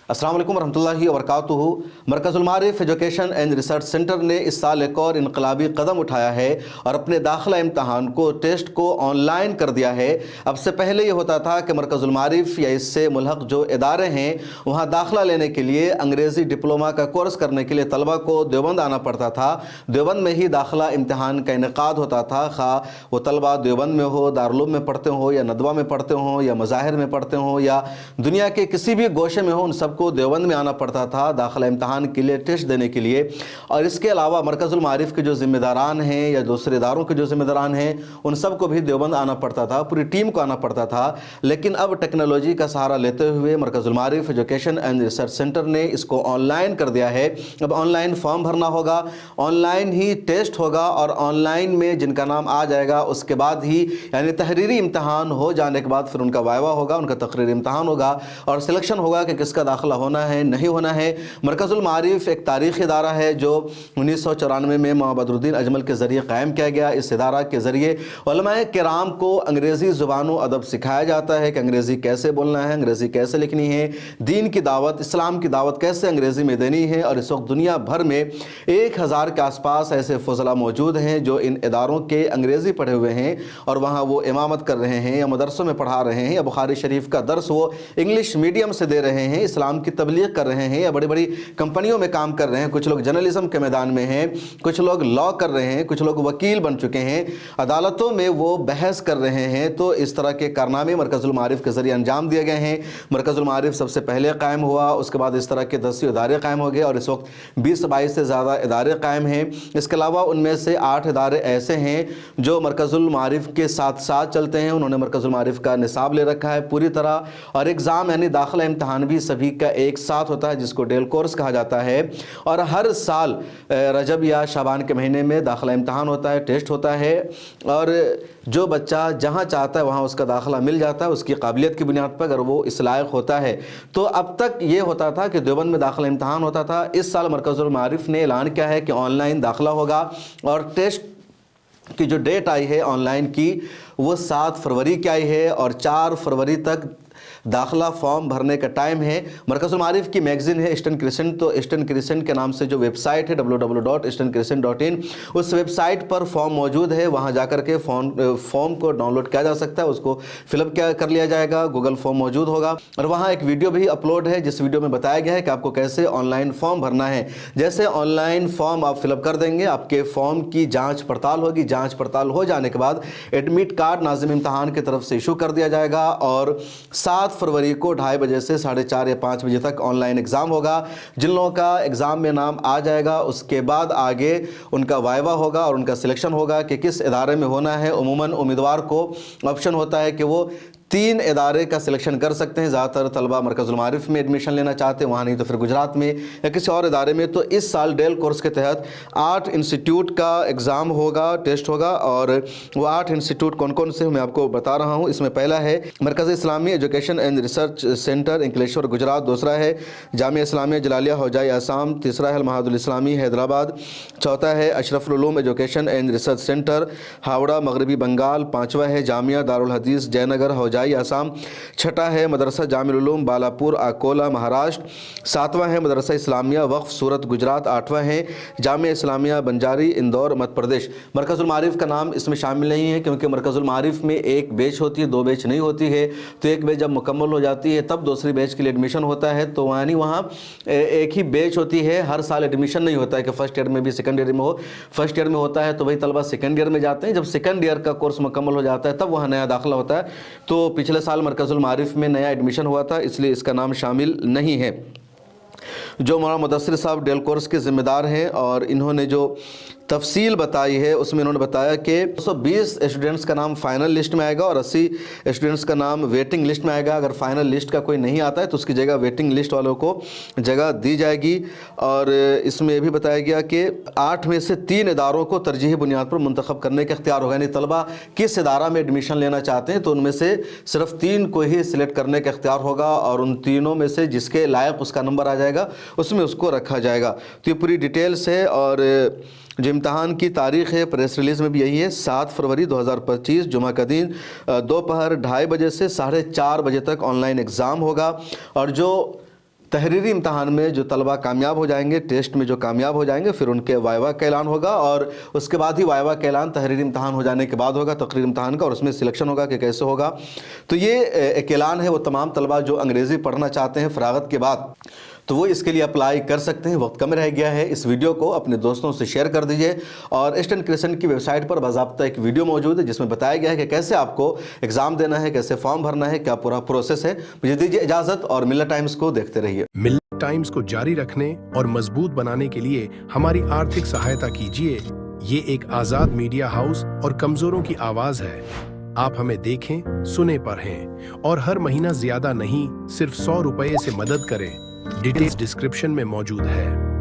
अस्सलाम वालेकुम रहमतुल्लाहि व बरकातुहू। मरकज़ुल मारिफ एजुकेशन एंड रिसर्च सेंटर ने इस साल एक और इनकलाबी कदम उठाया है और अपने दाखिला इम्तहान को टेस्ट को ऑनलाइन कर दिया है। अब से पहले ये होता था कि मरकज़ुल मारिफ या इससे मुल्हक जो इदारे हैं वहाँ दाखिला लेने के लिए अंग्रेज़ी डिप्लोमा का कोर्स करने के लिए तलबा को देवबंद आना पड़ता था। देवबंद में ही दाखिला इम्तहान का इनेकाद होता था, खा वो तलबा देवबंद में हो, दारुल में पढ़ते हो या नदवा में पढ़ते हो या मज़ाहिर में पढ़ते हो या दुनिया के किसी भी गोशे में हो, उन सब को देवबंद में आना पड़ता था दाखिला इम्तहान के लिए, टेस्ट देने के लिए। और इसके अलावा मरकज़ुल मारिफ के जो ज़िम्मेदारान हैं या दूसरे इदारों के जो ज़िम्मेदारान हैं उन सब को भी देवबंद आना पड़ता था, पूरी टीम को आना पड़ता था। लेकिन अब टेक्नोलॉजी का सहारा लेते हुए मरकज़ुल मारिफ एजुकेशन एंड रिसर्च सेंटर ने इसको ऑनलाइन कर दिया है। अब ऑनलाइन फॉर्म भरना होगा, ऑनलाइन ही टेस्ट होगा और ऑनलाइन में जिनका नाम आ जाएगा उसके बाद ही यानी तहरीरी इम्तहान हो जाने के बाद फिर उनका वाइवा होगा, उनका तकरीरी इम्तहान होगा और सिलेक्शन होगा कि किसका दाखिला होना है नहीं होना है। मरकज़ुल मारिफ एक तारीख़ी इदारा है जो 1994 में मौलाना बदरुद्दीन अजमल के ज़रिए कायम किया गया। इस इदारा के ज़रिए उलमाए किराम को अंग्रेज़ी ज़ुबान व अदब सिखाया जाता है कि अंग्रेज़ी कैसे बोलना है, अंग्रेज़ी कैसे लिखनी है, दीन की दावत, इस्लाम की दावत कैसे अंग्रेज़ी में देनी है। और इस वक्त दुनिया भर में 1000 के आसपास ऐसे फजला मौजूद हैं जो इन इदारों के अंग्रेज़ी पढ़े हुए हैं और वहाँ वो इमामत कर रहे हैं या मदरसों में पढ़ा रहे हैं या बुखारी शरीफ का दर्स वो इंग्लिश मीडियम से दे रहे हैं, इस्लाम की तबलीग कर रहे हैं या बड़ी बड़ी कंपनियों में काम कर रहे हैं। कुछ लोग जर्नलिज्म के मैदान में हैं, कुछ लोग लॉ कर रहे हैं, कुछ लोग वकील बन चुके हैं, अदालतों में वो बहस कर रहे हैं। तो इस तरह के कारनामे मरकज़ुल मारिफ के ज़रिए अंजाम दिए गए हैं। मरकज़ुल मारिफ सबसे पहले कायम हुआ, उसके बाद इस तरह के 10 इदारे कायम हो गए और इस वक्त 20-22 से ज़्यादा इदारे कायम हैं। इसके अलावा उनमें से 8 इदारे ऐसे हैं जो मरकज़ुल मारिफ के साथ साथ चलते हैं। उन्होंने मरकज़ुल मारिफ का निसाब ले रखा है पूरी तरह और एग्ज़ाम यानी दाखिला इम्तहान भी सभी का एक साथ होता है जिसको डेल कोर्स कहा जाता है। और हर साल रजब या शाबान के महीने में दाखिला इम्तहान होता है, टेस्ट होता है और जो बच्चा जहाँ चाहता है वहाँ उसका दाखिला मिल जाता है उसकी काबिलियत की बुनियाद पर, अगर वो इस लायक होता है। तो अब तक ये होता था कि देवबंद में दाखिला इम्तहान होता था। इस साल मरकज़ुल मारिफ ने ऐलान किया है कि ऑनलाइन दाखिला होगा और टेस्ट की जो डेट आई है ऑनलाइन की वो 7 फरवरी की आई है और 4 फरवरी तक दाखिला फॉर्म भरने का टाइम है। मरकज़ुल मारिफ की मैगज़ीन है ईस्टर्न क्रिसेंट, तो ईस्टर्न क्रिसेंट के नाम से जो वेबसाइट है www.easterncrescent.in, उस वेबसाइट पर फॉर्म मौजूद है। वहां जाकर के फॉर्म को डाउनलोड किया जा सकता है, उसको फिलअप कर लिया जाएगा, गूगल फॉर्म मौजूद होगा और वहाँ एक वीडियो भी अपलोड है जिस वीडियो में बताया गया है कि आपको कैसे ऑनलाइन फॉर्म भरना है। जैसे ऑनलाइन फॉर्म आप फिलअप कर देंगे, आपके फॉर्म की जाँच पड़ताल होगी, जाँच पड़ताल हो जाने के बाद एडमिट कार्ड नाज़िम इम्तहान की तरफ से इशू कर दिया जाएगा और 7 फरवरी को 2:30 बजे से 4:30 या 5 बजे तक ऑनलाइन एग्ज़ाम होगा। जिन लोगों का एग्ज़ाम में नाम आ जाएगा उसके बाद आगे उनका वाइवा होगा और उनका सिलेक्शन होगा कि किस इदारे में होना है। उमूमन उम्मीदवार को ऑप्शन होता है कि वो 3 इदारे का सिलेक्शन कर सकते हैं। ज़्यादातर तलबा मरकज़ुल मारिफ में एडमिशन लेना चाहते हैं, वहाँ नहीं तो फिर गुजरात में या किसी और इदारे में। तो इस साल डेल कोर्स के तहत 8 इंस्टीट्यूट का एग्ज़ाम होगा, टेस्ट होगा और वो 8 इंस्टीट्यूट कौन कौन से मैं आपको बता रहा हूँ। इसमें पहला है Markaz Islami education and research centre Ankleshwar Gujarat, दूसरा है जामिया इस्लामिया जलालिया हौजाई आसाम, तीसरा है महादुल इस्लामी हैदराबाद, चौथा है Ashraful Uloom education and research centre Howrah मगरबी बंगाल, पाँचवा है जामिया दारुल हदीस जयनगर हौजाई आसाम, छठा है मदरसा जामिल उलूम बालापुर अकोला महाराष्ट्र, 7वां है मदरसा इस्लामिया वक्फ सूरत गुजरात, 8वां है जामिया इस्लामिया बंजारी इंदौर मध्य प्रदेश। मरकज़ुल मारिफ का नाम इसमें शामिल नहीं है क्योंकि मरकज़ुल मारिफ में एक बैच होती है, 2 बैच नहीं होती है। तो एक बैच जब मुकम्मल हो जाती है तब दूसरी बैच के लिए एडमिशन होता है। तो यानी वहाँ एक ही बैच होती है, हर साल एडमिशन नहीं होता है कि फर्स्ट ईयर में भी सेकंड ईयर में हो। फर्स्ट ईयर में होता है तो वही तलबा सेकंड ईयर में जाते हैं, जब सेकंड ईयर का कोर्स मुकम्मल हो जाता है तब वहाँ नया दाखिला होता है। तो पिछले साल मरकज़ुल मारिफ में नया एडमिशन हुआ था इसलिए इसका नाम शामिल नहीं है। जो मौलाना मुदस्सिर साहब डेल कोर्स के ज़िम्मेदार हैं और इन्होंने जो तफसील बताई है उसमें इन्होंने बताया कि 120 स्टूडेंट्स का नाम फ़ाइनल लिस्ट में आएगा और 80 स्टूडेंट्स का नाम वेटिंग लिस्ट में आएगा। अगर फ़ाइनल लिस्ट का कोई नहीं आता है तो उसकी जगह वेटिंग लिस्ट वालों को जगह दी जाएगी। और इसमें यह भी बताया गया कि 8 में से 3 इदारों को तरजीही बुनियाद पर मुंतखब करने का इख्तियार होगा। यानी तलबा किस इदारा में एडमिशन लेना चाहते हैं तो उनमें से सिर्फ 3 को ही सिलेक्ट करने का इख्तियार होगा और उन तीनों में से जिसके लायक उसका नंबर आ जाएगा उसमें उसको रखा जाएगा। तो ये पूरी डिटेल्स है और जो इम्तहान की तारीख़ है प्रेस रिलीज़ में भी यही है, 7 फरवरी 2025 जुमा का दिन दोपहर 2:30 बजे से 4:30 बजे तक ऑनलाइन एग्ज़ाम होगा। और जो तहरीरी इम्तहान में जो तलबा कामयाब हो जाएंगे, टेस्ट में जो कामयाब हो जाएंगे, फिर उनके वाइवा का ऐलान होगा और उसके बाद ही वाइवा का ऐलान तहरीरी इम्तहान हो जाने के बाद होगा, तकरीरी इम्तहान का, और उसमें सिलेक्शन होगा कि कैसे होगा। तो ये एक ऐलान है वो तमाम तलबा जो अंग्रेज़ी पढ़ना चाहते हैं फ़रागत के बाद, तो वो इसके लिए अप्लाई कर सकते हैं। वक्त कम रह गया है, इस वीडियो को अपने दोस्तों से शेयर कर दीजिए। और ईस्टर्न क्रिसेंट की वेबसाइट पर बाज़ाब्ता एक वीडियो मौजूद है जिसमें बताया गया है कि कैसे आपको एग्ज़ाम देना है, कैसे फॉर्म भरना है, क्या पूरा प्रोसेस है। मुझे दीजिए इजाज़त और मिल्लत टाइम्स को देखते रहिए। मिल्लत टाइम्स को जारी रखने और मजबूत बनाने के लिए हमारी आर्थिक सहायता कीजिए। ये एक आज़ाद मीडिया हाउस और कमज़ोरों की आवाज़ है। आप हमें देखें, सुने, पढ़ें और हर महीना ज्यादा नहीं, सिर्फ 100 रुपये से मदद करें। डिटेल्स डिस्क्रिप्शन में मौजूद है।